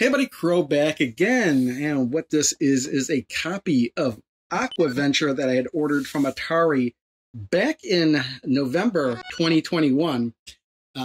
Hey buddy, Crow back again, and what this is a copy of Aquaventure that I had ordered from Atari back in November 2021.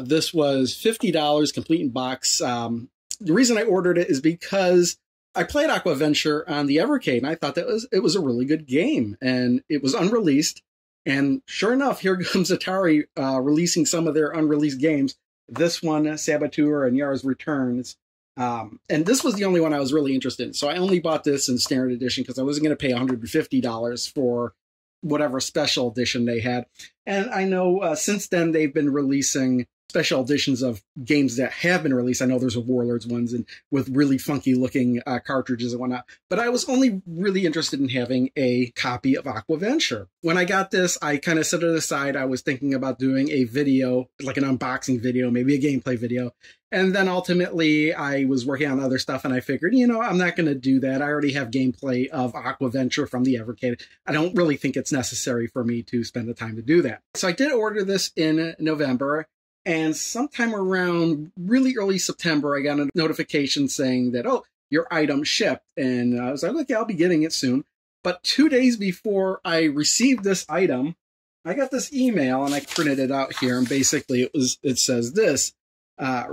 This was $50 complete in box. The reason I ordered it is because I played Aquaventure on the Evercade, and I thought that it was a really good game, and it was unreleased. And sure enough, here comes Atari releasing some of their unreleased games. This one, Saboteur and Yara's Returns. And this was the only one I was really interested in. So I only bought this in standard edition because I wasn't going to pay $150 for whatever special edition they had. And I know since then they've been releasing special editions of games that have been released. I know there's a Warlords ones and with really funky looking cartridges and whatnot. But I was only really interested in having a copy of Aquaventure. When I got this, I kind of set it aside. I was thinking about doing a video, like an unboxing video, maybe a gameplay video. And then ultimately I was working on other stuff and I figured, you know, I'm not going to do that. I already have gameplay of Aquaventure from the Evercade. I don't really think it's necessary for me to spend the time to do that. So I did order this in November. And sometime around really early September, I got a notification saying that, oh, your item shipped. And I was like, okay, I'll be getting it soon. But 2 days before I received this item, I got this email and I printed it out here. And basically it says this,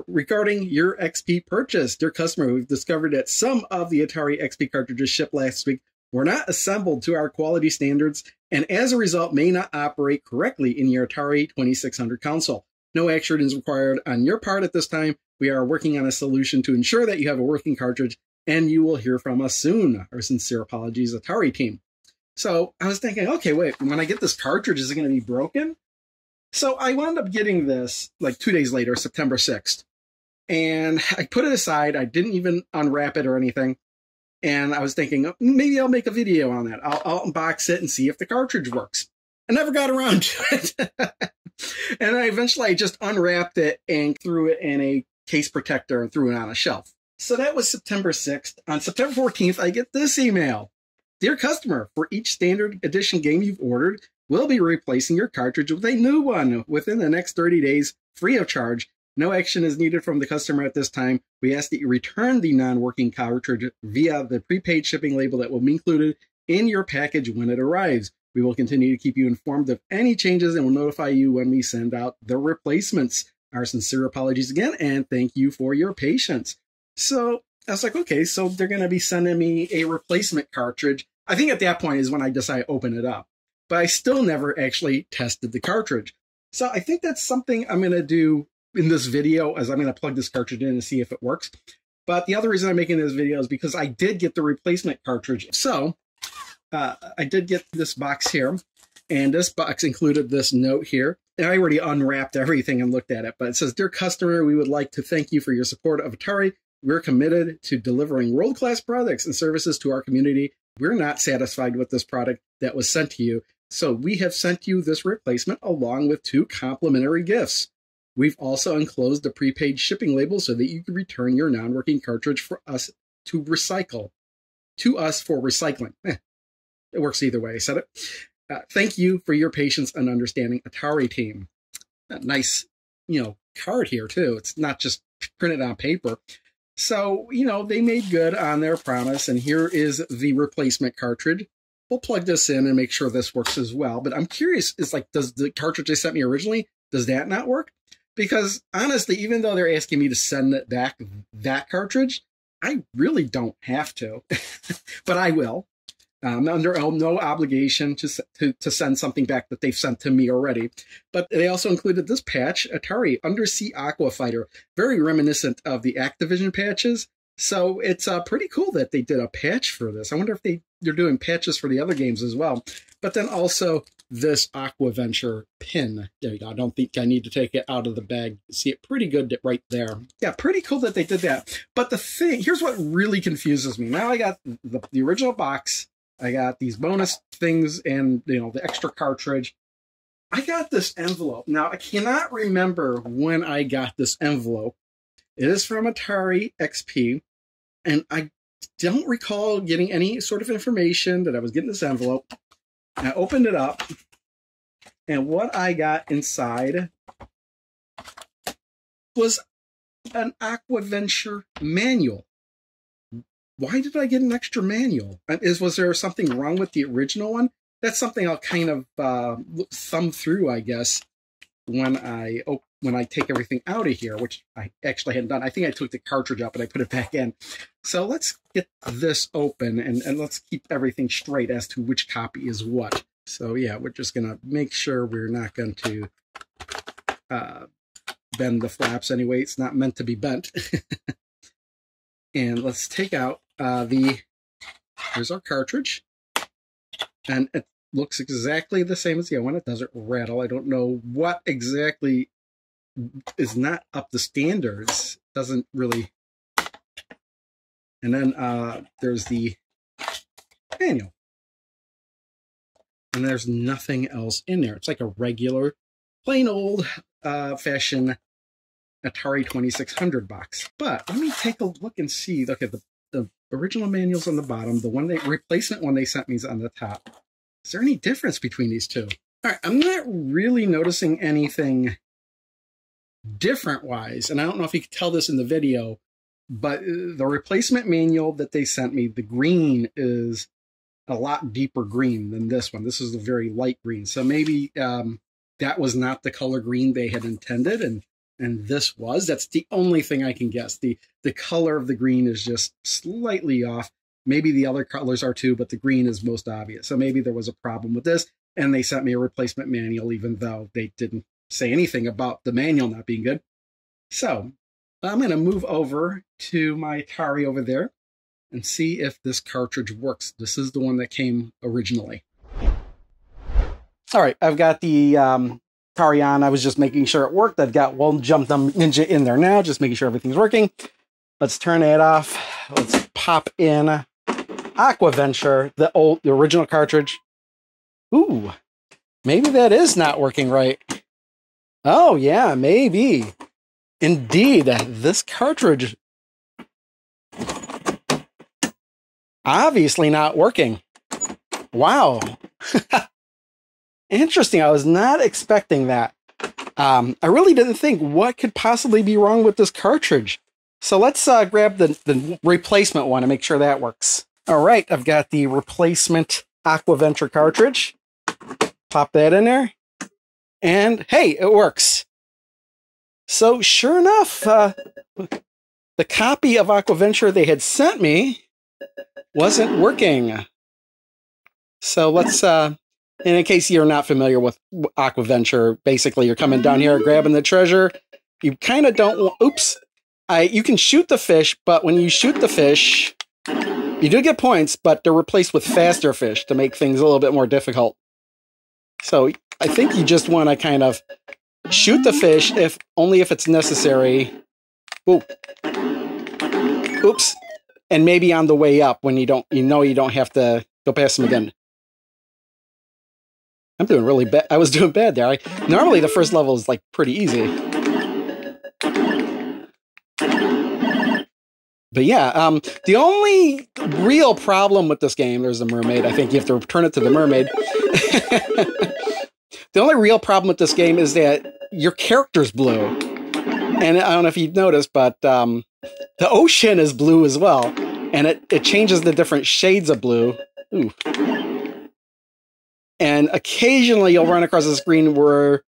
regarding your XP purchase, dear customer, we've discovered that some of the Atari XP cartridges shipped last week were not assembled to our quality standards and as a result may not operate correctly in your Atari 2600 console. No action is required on your part at this time. We are working on a solution to ensure that you have a working cartridge, and you will hear from us soon. Our sincere apologies, Atari team. So I was thinking, okay, wait, when I get this cartridge, is it going to be broken? So I wound up getting this like 2 days later, September 6th. And I put it aside. I didn't even unwrap it or anything. And I was thinking, maybe I'll make a video on that. I'll unbox it and see if the cartridge works. I never got around to it. And I eventually just unwrapped it and threw it in a case protector and threw it on a shelf. So that was September 6th. On September 14th, I get this email. Dear customer, for each standard edition game you've ordered, we'll be replacing your cartridge with a new one within the next 30 days, free of charge. No action is needed from the customer at this time. We ask that you return the non-working cartridge via the prepaid shipping label that will be included in your package when it arrives. We will continue to keep you informed of any changes and will notify you when we send out the replacements. Our sincere apologies again, and thank you for your patience. So I was like, okay, so they're going to be sending me a replacement cartridge. I think at that point is when I decided to open it up. But I still never actually tested the cartridge. So I think that's something I'm going to do in this video, as I'm going to plug this cartridge in and see if it works. But the other reason I'm making this video is because I did get the replacement cartridge. So I did get this box here, and this box included this note here. And I already unwrapped everything and looked at it, but it says, dear customer, we would like to thank you for your support of Atari. We're committed to delivering world-class products and services to our community. We're not satisfied with this product that was sent to you, so we have sent you this replacement along with 2 complimentary gifts. We've also enclosed a prepaid shipping label so that you can return your non-working cartridge for us to recycle. To us for recycling. It works either way, I said it. Thank you for your patience and understanding, Atari team. A nice, card here, too. It's not just printed on paper. So, they made good on their promise, and here is the replacement cartridge. We'll plug this in and make sure this works as well. But I'm curious, does the cartridge they sent me originally, does that not work? Because, honestly, even though they're asking me to send it back that cartridge, I really don't have to. But I will. I'm under no obligation to send something back that they've sent to me already. But they also included this patch, Atari Undersea Aqua Fighter, very reminiscent of the Activision patches. So it's pretty cool that they did a patch for this. I wonder if they're doing patches for the other games as well. But then also this Aquaventure pin. There you go. I don't think I need to take it out of the bag. See it pretty good right there. Yeah, pretty cool that they did that. But here's what really confuses me. Now I got the original box. I got these bonus things and, the extra cartridge. I got this envelope. Now, I cannot remember when I got this envelope. It is from Atari XP, and I don't recall getting any sort of information that I was getting this envelope. I opened it up, and what I got inside was an Aquaventure manual. why did I get an extra manual? Was there something wrong with the original one? That's something I'll kind of thumb through, I guess, when I take everything out of here, which I actually hadn't done. I think I took the cartridge out, but I put it back in. So let's get this open and let's keep everything straight as to which copy is what. So yeah, we're just going to make sure we're not going to bend the flaps anyway. It's not meant to be bent. And let's take out here's our cartridge. And it looks exactly the same as the other one. It doesn't rattle. I don't know what exactly is not up to standards. Doesn't really. And then there's the manual. And there's nothing else in there. It's like a regular, plain old fashioned Atari 2600 box. But let me take a look and see. Look at the original manual's on the bottom. The replacement one they sent me is on the top. Is there any difference between these two? All right, I'm not really noticing anything different-wise, and I don't know if you can tell this in the video, but the replacement manual that they sent me, the green is a lot deeper green than this one. This is a very light green, so maybe that was not the color green they had intended, and this was. That's the only thing I can guess. The color of the green is just slightly off. Maybe the other colors are too, but the green is most obvious. So maybe there was a problem with this, and they sent me a replacement manual, even though they didn't say anything about the manual not being good. So I'm going to move over to my Atari over there and see if this cartridge works. This is the one that came originally. All right, I've got the Atari on. I was just making sure it worked. I've got One Jump Ninja in there now, just making sure everything's working. Let's turn that off. Let's pop in Aquaventure, the original cartridge. Ooh, maybe that is not working right. Oh yeah, maybe. Indeed, this cartridge obviously not working. Wow. Interesting. I was not expecting that. I really didn't think what could possibly be wrong with this cartridge. So let's grab the replacement one and make sure that works. All right, I've got the replacement Aquaventure cartridge. Pop that in there. And hey, it works. So sure enough, the copy of Aquaventure they had sent me wasn't working. So let's, in case you're not familiar with Aquaventure, basically you're coming down here, grabbing the treasure. You kind of don't want, oops. You can shoot the fish, but when you shoot the fish, you do get points, but they're replaced with faster fish to make things a little bit more difficult. So I think you just want to kind of shoot the fish only if it's necessary. Ooh. Oops. And maybe on the way up when you don't have to go past them again. I'm doing really bad. I was doing bad there. Normally the first level is like pretty easy. But yeah, the only real problem with this game, there's a mermaid. I think you have to return it to the mermaid. The only real problem with this game is that your character's blue. And I don't know if you've noticed, but the ocean is blue as well. And it changes the different shades of blue. Ooh. And occasionally you'll run across a screen where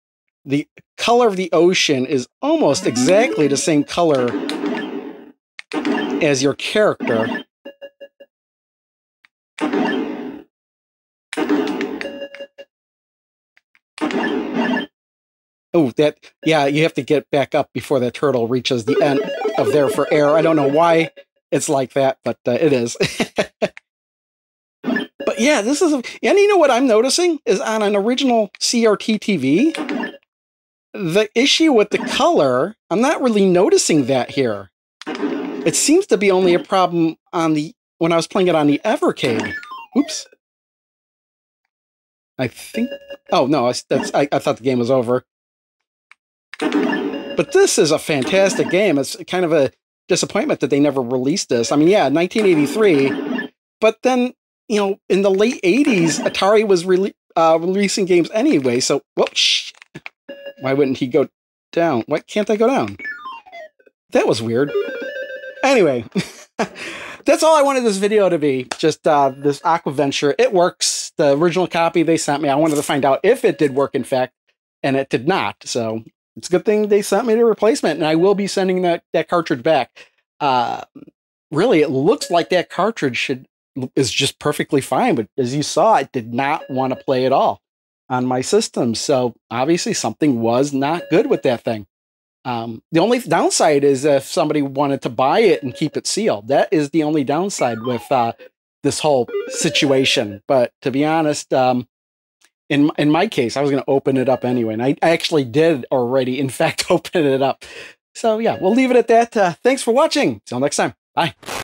the color of the ocean is almost exactly the same color as your character. Oh, yeah, you have to get back up before the turtle reaches the end of there for air. I don't know why it's like that, but it is. But yeah, and you know what I'm noticing is on an original CRT TV, the issue with the color, I'm not really noticing that here. It seems to be only a problem when I was playing it on the Evercade. Oops. I think. Oh no, I thought the game was over. But this is a fantastic game. It's kind of a disappointment that they never released this. I mean, yeah, 1983, but then in the late 80s, Atari was releasing games anyway. So, well, why wouldn't he go down? Why can't I go down? That was weird. Anyway, that's all I wanted this video to be. Just this Aquaventure. It works. The original copy they sent me, I wanted to find out if it did work, in fact, and it did not. So it's a good thing they sent me the replacement, and I will be sending that cartridge back. Really, it looks like that cartridge is just perfectly fine, but as you saw, I did not want to play at all on my system. So obviously something was not good with that thing. The only downside is if somebody wanted to buy it and keep it sealed. That is the only downside with this whole situation. But to be honest, in my case, I was going to open it up anyway. And I actually did already, in fact, open it up. So yeah, we'll leave it at that. Thanks for watching. Till next time. Bye.